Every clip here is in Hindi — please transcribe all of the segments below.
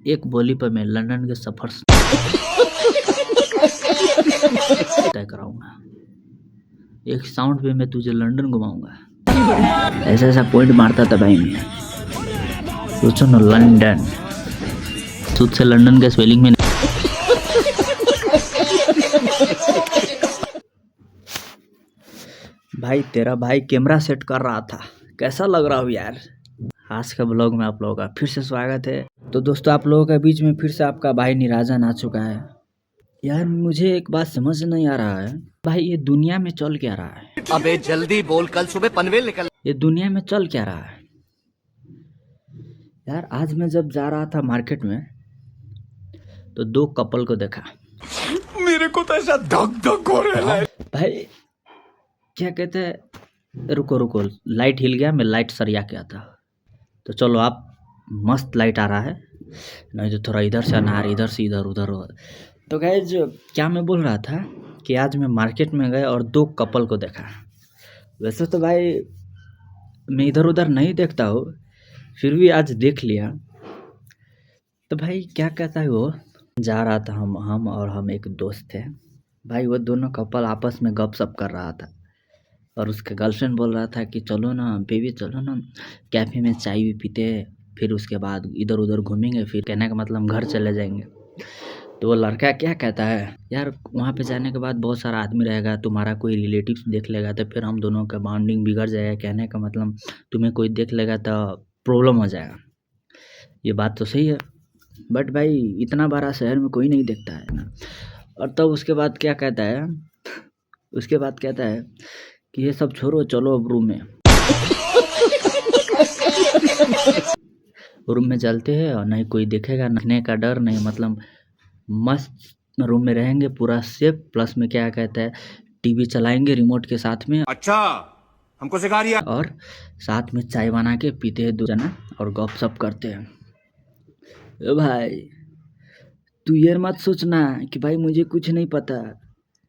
एक बोली पर मैं लंदन के सफर तय कराऊंगा। एक साउंड पे मैं तुझे लंदन घुमाऊंगा। ऐसा ऐसा पॉइंट मारता था भाई मैं। सोचो ना, लंदन खुद से लंदन के स्पेलिंग में भाई तेरा भाई कैमरा सेट कर रहा था। कैसा लग रहा हूँ यार। आज का ब्लॉग में आप लोगों का फिर से स्वागत है। तो दोस्तों, आप लोगों के बीच में फिर से आपका भाई निराजन आ चुका है। यार मुझे एक बात समझ नहीं आ रहा है भाई, ये दुनिया में चल क्या रहा है। अबे जल्दी बोल, कल सुबह पनवेल निकल। ये दुनिया में चल क्या रहा है यार। आज मैं जब जा रहा था मार्केट में तो दो कपल को देखा। मेरे को तो ऐसा धक धक हो रहा है भाई क्या कहते हैं, रुको रुको, लाइट हिल गया, मैं लाइट सरिया के आता। तो चलो आप, मस्त लाइट आ रहा है, नहीं तो थोड़ा इधर से अनार, इधर से इधर उधर हो। तो गाइज क्या मैं बोल रहा था कि आज मैं मार्केट में गए और दो कपल को देखा। वैसे तो भाई मैं इधर उधर नहीं देखता हूँ, फिर भी आज देख लिया। तो भाई क्या कहता है, वो जा रहा था, हम और हम एक दोस्त थे भाई। वो दोनों कपल आपस में गपशप कर रहा था और उसके गर्लफ्रेंड बोल रहा था कि चलो ना बेबी, चलो ना कैफ़े में चाय भी पीते, फिर उसके बाद इधर उधर घूमेंगे, फिर कहने का मतलब घर चले जाएंगे। तो वो लड़का क्या कहता है, यार वहाँ पे जाने के बाद बहुत सारा आदमी रहेगा, तुम्हारा कोई रिलेटिव्स देख लेगा तो फिर हम दोनों का बॉन्डिंग बिगड़ जाएगा। कहने का मतलब तुम्हें कोई देख लेगा तो प्रॉब्लम हो जाएगा। ये बात तो सही है, बट भाई इतना बड़ा शहर में कोई नहीं देखता है ना। और तब उसके बाद क्या कहता है, उसके बाद कहता है कि ये सब छोड़ो, चलो अब रूम में। रूम में चलते हैं और नहीं कोई देखेगा, नखने का डर नहीं, मतलब मस्त रूम में रहेंगे पूरा सेफ। प्लस में क्या कहता है, टीवी चलाएंगे रिमोट के साथ में। अच्छा, हमको सिखा रिया। और साथ में चाय बना के पीते हैं दो जना और गपशप करते हैं। ए भाई तू ये मत सोचना कि भाई मुझे कुछ नहीं पता।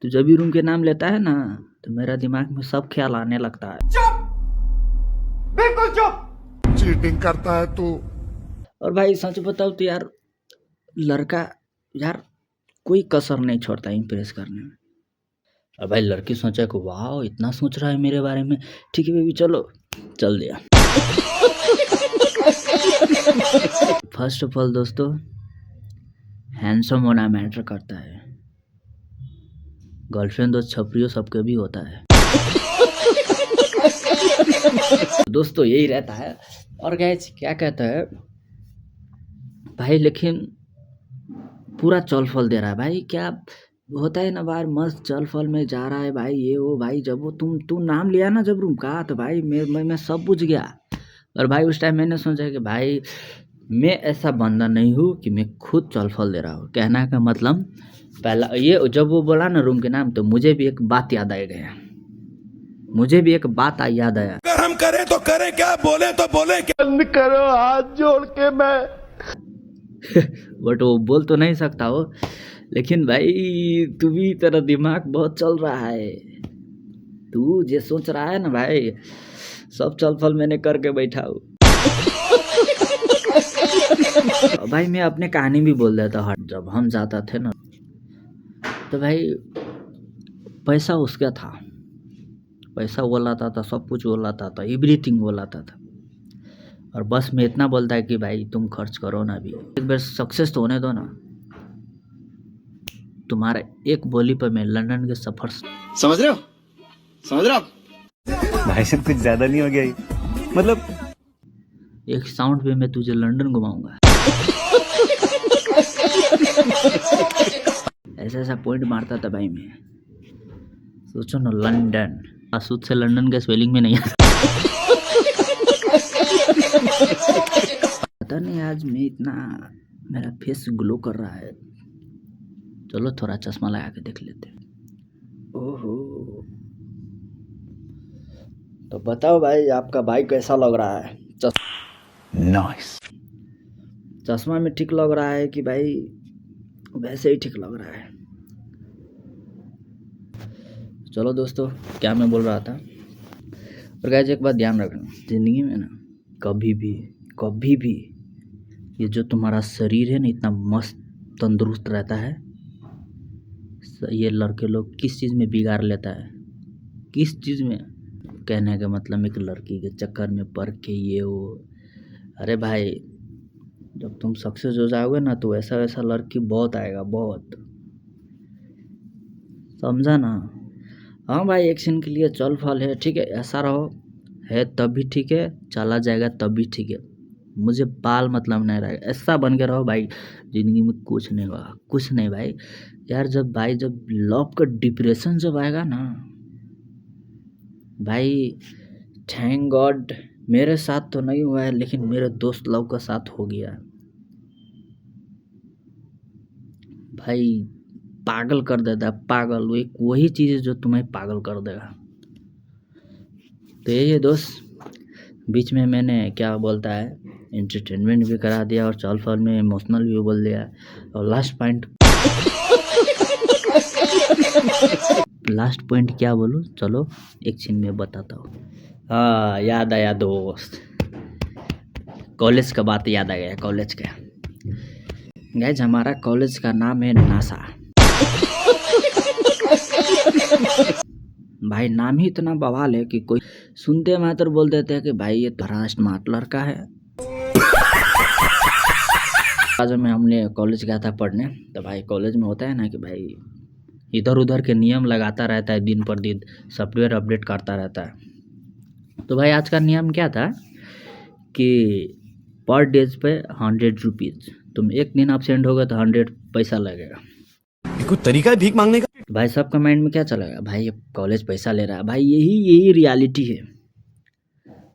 तू जब भी रूम के नाम लेता है ना तो मेरा दिमाग में सब ख्याल आने लगता है। चुप, बिल्कुल चुप। चीटिंग करता है तू। और भाई सच बताओ तो यार, लड़का यार कोई कसर नहीं छोड़ता इम्प्रेस करने में। और भाई लड़की सोचा कि वाह इतना सोच रहा है मेरे बारे में, ठीक है बेबी चलो, चल दिया। फर्स्ट ऑफ ऑल दोस्तों, हैंडसम होना मैटर करता है। गर्लफ्रेंड और छपरियों सबके भी होता है। दोस्तों यही रहता है। और गाइस क्या कहता है भाई, लेकिन पूरा चल फल दे रहा है भाई। क्या होता है ना बाहर, मस्त चल फल में जा रहा है भाई, ये वो भाई। जब वो तू नाम लिया ना जब रूम का, तो भाई मैं सब बुझ गया। और भाई उस टाइम मैंने सोचा कि भाई मैं ऐसा बंदा नहीं हूँ कि मैं खुद चल फल दे रहा हूँ। कहना का मतलब पहला ये, जब वो बोला ना रूम के नाम, तो मुझे भी एक बात याद आ गया। मुझे भी एक बात याद आया। अगर हम करें तो करें क्या, बोले तो बोले क्या। बंद करो हाथ जोड़ के मैं। बट वो बोल तो नहीं सकता हो, लेकिन भाई तू भी, तेरा दिमाग बहुत चल रहा है। तू जो सोच रहा है ना भाई, सब चल फल मैंने करके बैठा हूँ। भाई मैं अपने कहानी भी बोल देता हूँ। जब हम जाता थे ना तो भाई पैसा उसका था, पैसा वो लाता था, सब कुछ वो लाता था, एवरीथिंग वो लाता था। और बस मैं इतना बोलता है कि भाई तुम खर्च करो ना, अभी एक बार सक्सेस तो होने दो ना। तुम्हारा एक बोली पर मैं लंदन के सफर समझ रहे हो, समझ रहे हो भाई साहब, कुछ ज्यादा नहीं हो गया ये? मतलब एक साउंड पे मैं तुझे लंदन घुमाऊंगा। ऐसा ऐसा पॉइंट मारता था भाई मैं। सोचो ना, लंदन सूद से लंदन के स्पेलिंग में नहीं आता। पता नहीं आज मैं इतना, मेरा फेस ग्लो कर रहा है। चलो थोड़ा चश्मा लगा के देख लेते हैं। ओहो, तो बताओ भाई आपका भाई कैसा लग रहा है। नाइस। चश्मा में ठीक लग रहा है कि भाई वैसे ही ठीक लग रहा है। चलो दोस्तों, क्या मैं बोल रहा था। और गाइस एक बात ध्यान रखना, ज़िंदगी में ना कभी भी ये जो तुम्हारा शरीर है ना इतना मस्त तंदुरुस्त रहता है, ये लड़के लोग किस चीज़ में बिगाड़ लेता है, किस चीज़ में। कहने का मतलब एक लड़की के चक्कर में पड़ के ये वो। अरे भाई जब तुम सक्सेस हो जाओगे ना तो ऐसा वैसा लड़की बहुत आएगा, बहुत, समझा ना। हाँ भाई एक सीन के लिए चल फल है, ठीक है, ऐसा रहो, है तब भी ठीक है, चला जाएगा तब भी ठीक है, मुझे बाल मतलब नहीं रहेगा, ऐसा बन के रहो भाई, ज़िंदगी में कुछ नहीं होगा, कुछ नहीं भाई। यार जब लव का डिप्रेशन जब आएगा ना भाई, थैंक गॉड मेरे साथ तो नहीं हुआ है, लेकिन मेरे दोस्त लोग का साथ हो गया भाई, पागल कर देता है, पागल। वो एक वही चीज़ है जो तुम्हें पागल कर देगा। तो यही है दोस्त, बीच में मैंने क्या बोलता है एंटरटेनमेंट भी करा दिया और चल फल में इमोशनल भी बोल दिया। और लास्ट पॉइंट क्या बोलूँ, चलो एक सीन में बताता हूँ। हाँ याद आया दोस्त, कॉलेज का बात याद आ गया। कॉलेज का गाइस, हमारा कॉलेज का नाम है नासा। भाई नाम ही इतना बवाल है कि कोई सुनते मात्र बोल देते हैं कि भाई ये बड़ा स्मार्ट लड़का है। आज में हमने कॉलेज गया था पढ़ने, तो भाई कॉलेज में होता है ना कि भाई इधर उधर के नियम लगाता रहता है, दिन पर दिन सॉफ्टवेयर अपडेट करता रहता है। तो भाई आज का नियम क्या था कि पर डेज पे 100 रुपीज़, तुम एक दिन एब्सेंट होगा तो 100 पैसा लगेगा। कुछ तरीका है भीख मांगने का? भाई सबका माइंड में क्या चलेगा, भाई ये कॉलेज पैसा ले रहा है, भाई यही रियलिटी है।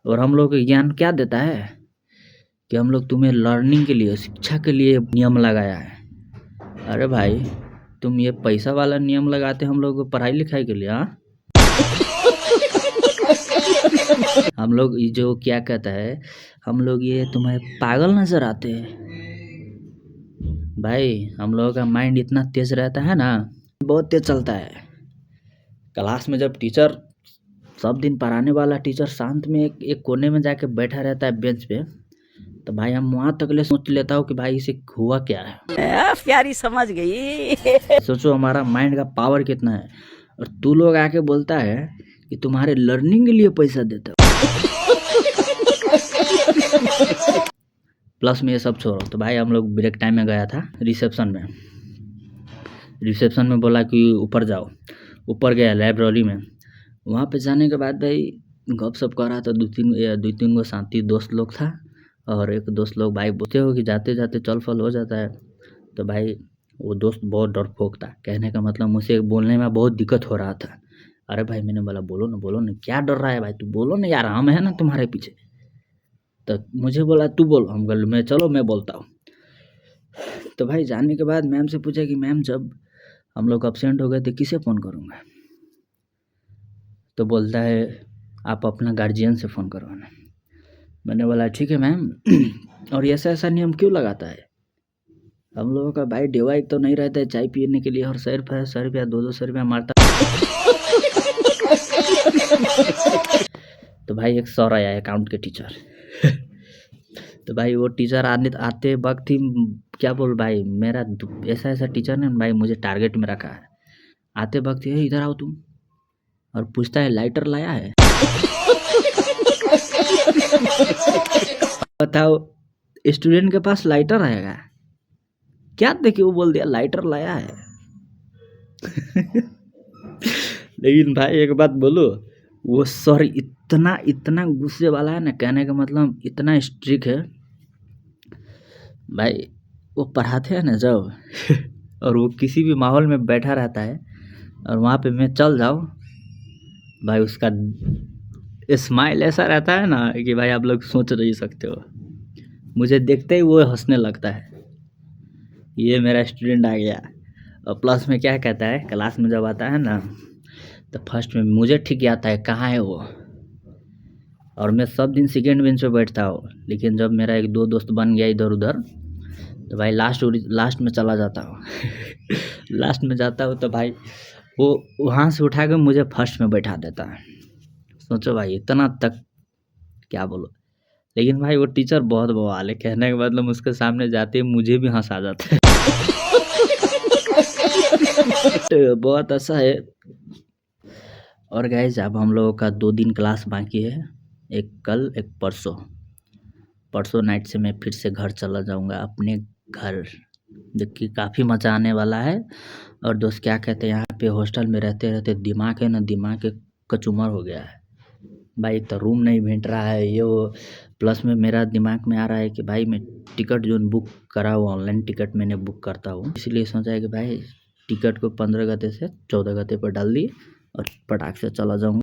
और हम लोग को ज्ञान क्या देता है कि हम लोग तुम्हें लर्निंग के लिए, शिक्षा के लिए नियम लगाया है। अरे भाई तुम ये पैसा वाला नियम लगाते हम लोग को पढ़ाई लिखाई के लिए। हाँ हम लोग जो क्या कहता है, हम लोग ये तुम्हें पागल नजर आते हैं। भाई हम लोगों का माइंड इतना तेज रहता है ना, बहुत तेज चलता है। क्लास में जब टीचर सब दिन पढ़ाने वाला टीचर शांत में एक कोने में जाके बैठा रहता है बेंच पे, तो भाई हम वहाँ तक ले सोच लेता हूँ कि भाई इसे हुआ क्या है। प्यारी समझ गई। सोचो हमारा माइंड का पावर कितना है, और तू लोग आके बोलता है कि तुम्हारे लर्निंग के लिए पैसा देता है। प्लस में ये सब छोड़ो, तो भाई हम लोग ब्रेक टाइम में गया था रिसेप्शन में बोला कि ऊपर जाओ, ऊपर गया लाइब्रेरी में। वहाँ पे जाने के बाद भाई गपशप कर रहा था, दो तीन गो साथी दोस्त लोग था, और एक दोस्त लोग भाई बोलते हो कि जाते जाते चल फल हो जाता है। तो भाई वो दोस्त बहुत डरपोक था, कहने का मतलब मुझे बोलने में बहुत दिक्कत हो रहा था। अरे भाई मैंने बोला बोलो ना, क्या डर रहा है भाई, तू बोलो ना यार, हम है ना तुम्हारे पीछे। तो मुझे बोला तू बोलो, हम बोले मैं चलो मैं बोलता हूँ। तो भाई जाने के बाद मैम से पूछा कि मैम जब हम लोग एब्सेंट हो गए थे किसे फ़ोन करूँगा। तो बोलता है आप अपना गार्जियन से फ़ोन करवाना। मैंने बोला ठीक है मैम, और ऐसा नियम क्यों लगाता है, हम लोगों का भाई डेवा एक तो नहीं रहता है चाय पीने के लिए, और 100 रुपया 200 रुपया मारता। तो भाई एक सर आया अकाउंट के टीचर। तो भाई वो टीचर आते वक्त ही क्या बोल भाई, मेरा ऐसा टीचर ने भाई मुझे टारगेट में रखा है। आते वक्त ये इधर आओ तुम, और पूछता है लाइटर लाया है। बताओ स्टूडेंट के पास लाइटर आएगा क्या, देखिए वो बोल दिया लाइटर लाया है। लेकिन भाई एक बात बोलो, वो सर इतना गुस्से वाला है ना, कहने का मतलब इतना स्ट्रिक्ट है भाई। वो पढ़ाते हैं ना जब और वो किसी भी माहौल में बैठा रहता है, और वहाँ पे मैं चल जाऊँ भाई, उसका स्माइल ऐसा रहता है ना कि भाई आप लोग सोच नहीं सकते हो। मुझे देखते ही वो हंसने लगता है, ये मेरा स्टूडेंट आ गया। और प्लस में क्या कहता है, क्लास में जब आता है ना तो फर्स्ट में मुझे ठीक आता है कहाँ है वो, और मैं सब दिन सेकेंड बेंच पे बैठता हूँ। लेकिन जब मेरा एक दो दोस्त बन गया इधर उधर, तो भाई लास्ट में चला जाता हूँ। लास्ट में जाता हूँ तो भाई वो वहाँ से उठा के मुझे फर्स्ट में बैठा देता है। सोचो भाई इतना तक क्या बोलो, लेकिन भाई वो टीचर बहुत बवाल है, कहने का मतलब उसके सामने जाते ही मुझे भी हँस आ जाता है। तो बहुत ऐसा है। और गाइस अब हम लोगों का 2 दिन क्लास बाकी है, एक कल एक परसों। परसों नाइट से मैं फिर से घर चला जाऊंगा अपने घर, जो कि काफ़ी मज़ा आने वाला है। और दोस्त क्या कहते हैं, यहाँ पे हॉस्टल में रहते रहते दिमाग है ना, दिमाग के कचूमर हो गया है भाई। एक तो रूम नहीं भेंट रहा है ये वो, प्लस में मेरा दिमाग में आ रहा है कि भाई मैं टिकट जो बुक करा हुआ ऑनलाइन टिकट मैंने बुक करता हूँ, इसलिए सोचा है कि भाई टिकट को 15 गते से 14 गते पर डाल दिए और पटाख से चला जाऊँगा।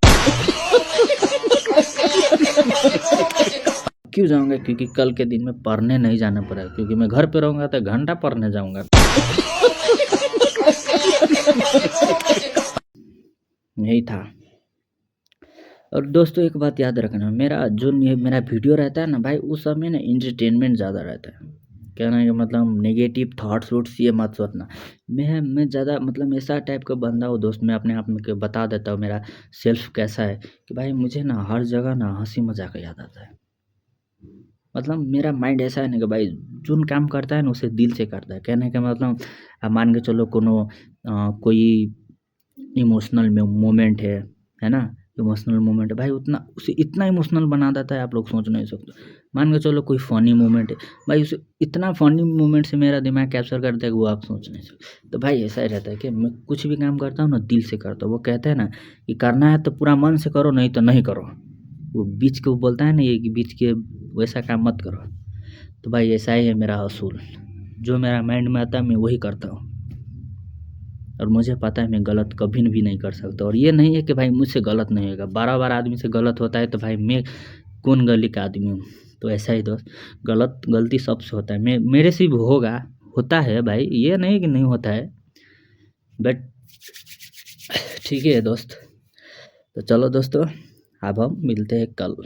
क्यों जाऊँगा, क्योंकि कल के दिन में पढ़ने नहीं जाना पड़ेगा, क्योंकि मैं घर पे रहूँगा तो घंटा पढ़ने जाऊँगा। यही था। और दोस्तों एक बात याद रखना, मेरा वीडियो रहता है ना भाई, उस समय ना इंटरटेनमेंट ज़्यादा रहता है। कहना का मतलब नेगेटिव थॉट्स वोट्स ये मत सोचना। मैं ज़्यादा मतलब ऐसा टाइप का बंदा हूँ दोस्त, मैं अपने आप में बता देता हूँ मेरा सेल्फ कैसा है कि भाई मुझे ना हर जगह ना हंसी मजाक याद आता है। मतलब मेरा माइंड ऐसा है ना कि भाई जो काम करता है ना उसे दिल से करता है। कहने का मतलब मान के चलो कोई इमोशनल मोमेंट है ना, इमोशनल मोमेंट है भाई, उसे इतना इमोशनल बना देता है आप लोग सोच नहीं सकते। मान के चलो कोई फ़नी मोमेंट है भाई, उसे इतना फ़नी मोमेंट से मेरा दिमाग कैप्चर करता है कि वो आप सोच नहीं सकते। तो भाई ऐसा ही रहता है कि मैं कुछ भी काम करता हूँ ना दिल से करता हूँ। वो कहते हैं ना कि करना है तो पूरा मन से करो, नहीं तो नहीं करो। वो बीच के वो बोलता है ना ये कि बीच के वैसा काम मत करो। तो भाई ऐसा ही है मेरा असूल, जो मेरा माइंड में आता है मैं वही करता हूँ। और मुझे पता है मैं गलत कभी भी नहीं कर सकता। और ये नहीं है कि भाई मुझसे गलत नहीं होगा, 12 आदमी से गलत होता है तो भाई मैं कौन गली का आदमी हूँ। तो ऐसा ही दोस्त, गलती सबसे होता है, मेरे से भी होता है भाई, ये नहीं कि नहीं होता है, बट ठीक है दोस्त। तो चलो दोस्तों अब हम मिलते हैं कल।